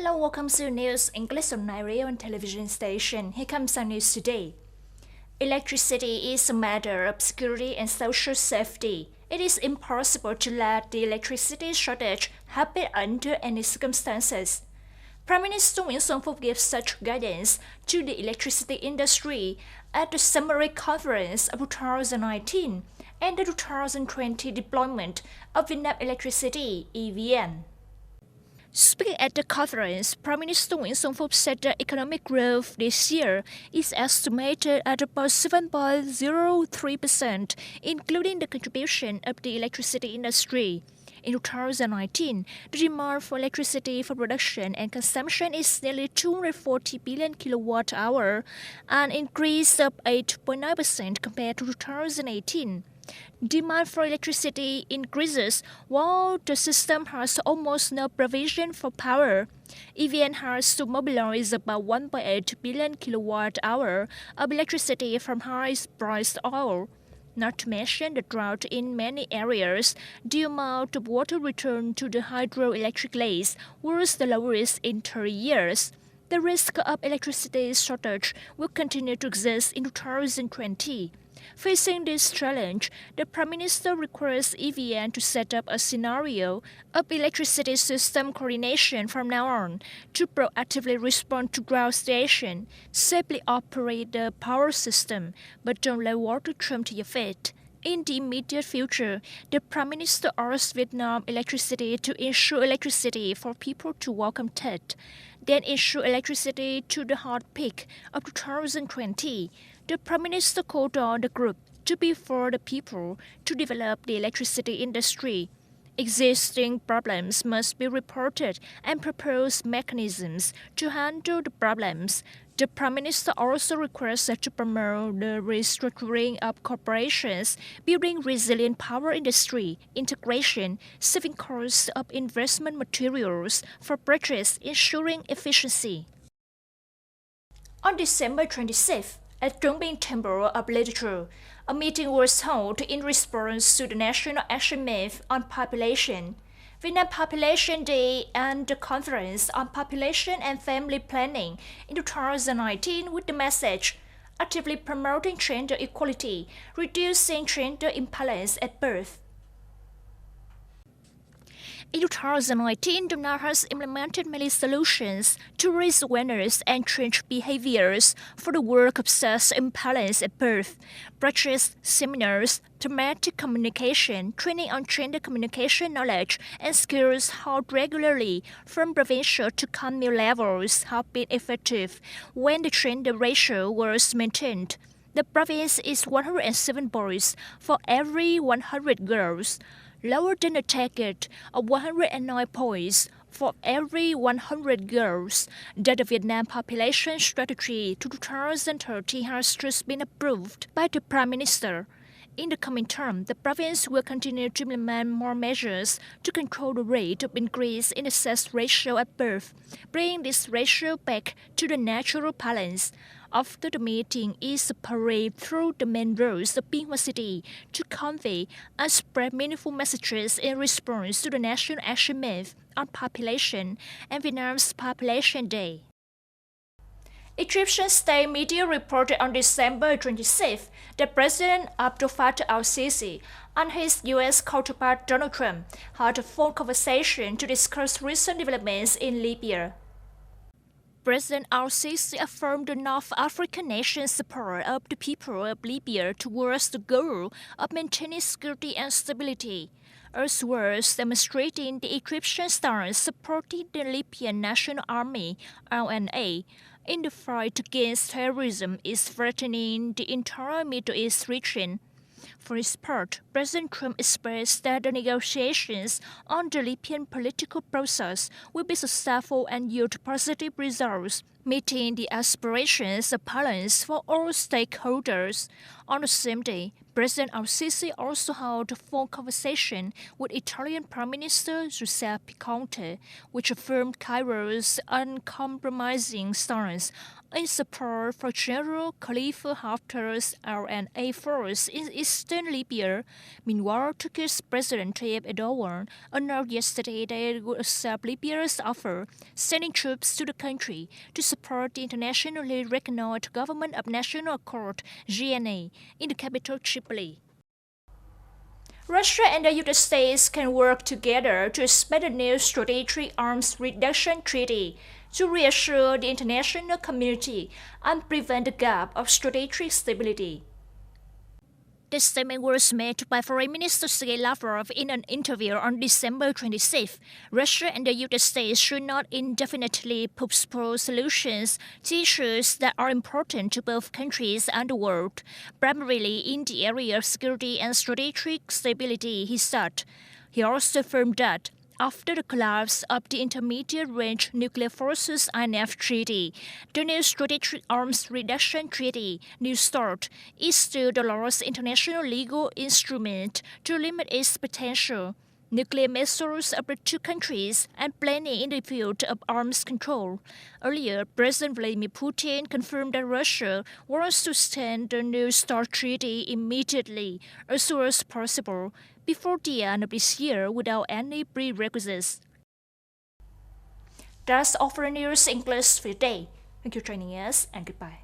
Hello, welcome to News English on radio and television station. Here comes our news today. Electricity is a matter of security and social safety. It is impossible to let the electricity shortage happen under any circumstances. Prime Minister Nguyễn Xuân Phúc gives such guidance to the electricity industry at the Summary Conference of 2019 and the 2020 deployment of Vietnam Electricity (EVN). Speaking at the conference, Prime Minister Nguyễn Xuân Phúc said that economic growth this year is estimated at about 7.03%, including the contribution of the electricity industry. In 2019, the demand for electricity for production and consumption is nearly 240 billion kilowatt-hour, an increase of 8.9% compared to 2018. Demand for electricity increases while the system has almost no provision for power. EVN has to mobilize about 1.8 billion kilowatt-hour of electricity from high-priced oil. Not to mention the drought in many areas, the amount of water returned to the hydroelectric lakes was the lowest in 30 years. The risk of electricity shortage will continue to exist in 2020. Facing this challenge, the Prime Minister requires EVN to set up a scenario of electricity system coordination from now on to proactively respond to drought stations, safely operate the power system, but don't let water trump your fate. In the immediate future, the Prime Minister asked Vietnam Electricity to ensure electricity for people to welcome Tet, then ensure electricity to the hot peak of 2020. The Prime Minister called on the group to be for the people to develop the electricity industry. Existing problems must be reported and propose mechanisms to handle the problems. The Prime Minister also requests to promote the restructuring of corporations, building resilient power industry, integration, saving costs of investment materials for purchase, ensuring efficiency. On December 26th, at Trung Binh Temple of Literature, a meeting was held in response to the National Action Month on Population, Vietnam Population Day, and the Conference on Population and Family Planning in 2019 with the message actively promoting gender equality, reducing gender imbalance at birth. In 2019, the NAR has implemented many solutions to raise awareness and change behaviors for the work of sex imbalance at birth. Brochures, seminars, thematic communication, training on gender communication knowledge and skills held regularly from provincial to commune levels have been effective when the gender ratio was maintained. The province is 107 boys for every 100 girls, lower than the target of 109 points for every 100 girls that the Vietnam Population Strategy to 2030 has just been approved by the Prime Minister. In the coming term, the province will continue to implement more measures to control the rate of increase in the sex ratio at birth, bringing this ratio back to the natural balance. After the meeting is a parade through the main roads of Binh Hoa City to convey and spread meaningful messages in response to the National Action Month on Population and Vietnam's Population Day. Egyptian state media reported on December 26th that President Abdel Fattah al-Sisi and his U.S. counterpart Donald Trump had a phone conversation to discuss recent developments in Libya. President al-Sisi affirmed the North African nation's support of the people of Libya towards the goal of maintaining security and stability, as well as demonstrating the Egyptian stance supporting the Libyan National Army (LNA) in the fight against terrorism is threatening the entire Middle East region. For his part, President Trump expressed that the negotiations on the Libyan political process will be successful and yield positive results, meeting the aspirations of balance for all stakeholders. On the same day, President al-Sisi also held a phone conversation with Italian Prime Minister Giuseppe Conte, which affirmed Cairo's uncompromising stance in support for General Khalifa Haftar's RNA force in eastern Libya. Meanwhile, Turkey's President Tayyip Erdogan announced yesterday that it would accept Libya's offer, sending troops to the country to support the internationally recognized Government of National Accord (GNA) in the capital Tripoli. Russia and the United States can work together to expand the new strategic arms reduction treaty to reassure the international community and prevent the gap of strategic stability. The statement was made by Foreign Minister Sergei Lavrov in an interview on December 26. Russia and the United States should not indefinitely postpone solutions to issues that are important to both countries and the world, primarily in the area of security and strategic stability, he said. He also affirmed that after the collapse of the Intermediate-Range Nuclear Forces INF Treaty, the new Strategic Arms Reduction Treaty, New START, is still the largest international legal instrument to limit its potential nuclear missiles of the two countries and planning in the field of arms control. Earlier, President Vladimir Putin confirmed that Russia wants to send the New START treaty immediately, as soon as possible, before the end of this year without any prerequisites. That's all for the news English for today. Thank you for joining us and goodbye.